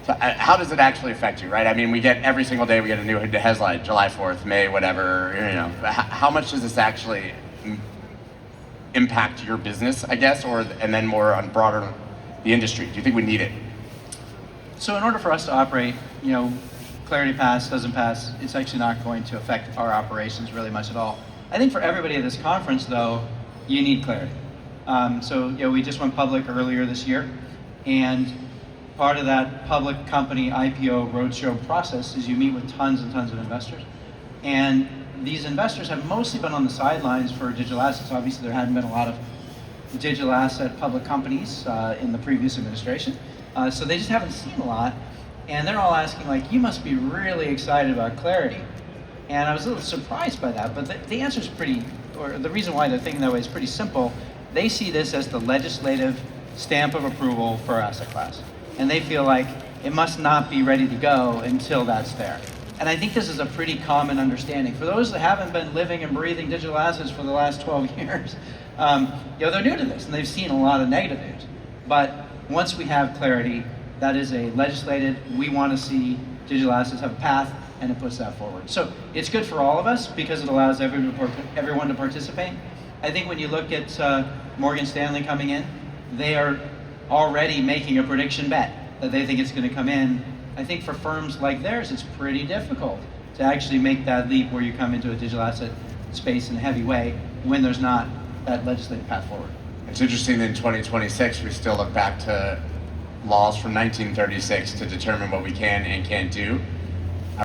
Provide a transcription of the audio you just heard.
So how does it actually affect you, right? I mean, we get every single day, we get a new headline, July 4th, May, whatever, you know. How much does this actually impact your business, I guess, and then more on broader the industry? Do you think we need it? So in order for us to operate, you know, Clarity pass, doesn't pass, it's actually not going to affect our operations really much at all. I think for everybody at this conference, though, you need clarity. So, you know, we just went public earlier this year, and part of that public company IPO roadshow process is you meet with tons and tons of investors. And these investors have mostly been on the sidelines for digital assets. Obviously, there hadn't been a lot of digital asset public companies in the previous administration. So they just haven't seen a lot. And they're all asking, like, you must be really excited about Clarity. And I was a little surprised by that, but the answer is pretty, or the reason why they're thinking that way is pretty simple. They see this as the legislative stamp of approval for our asset class. And they feel like it must not be ready to go until that's there. And I think this is a pretty common understanding. For those that haven't been living and breathing digital assets for the last 12 years, you know, they're new to this and they've seen a lot of negative news. But once we have Clarity, that is a legislated, we want to see digital assets have a path, and it puts that forward. So it's good for all of us because it allows everyone to participate. I think when you look at Morgan Stanley coming in, they are already making a prediction bet that they think it's going to come in. I think for firms like theirs, it's pretty difficult to actually make that leap where you come into a digital asset space in a heavy way when there's not that legislative path forward. It's interesting that in 2026, we still look back to laws from 1936 to determine what we can and can't do.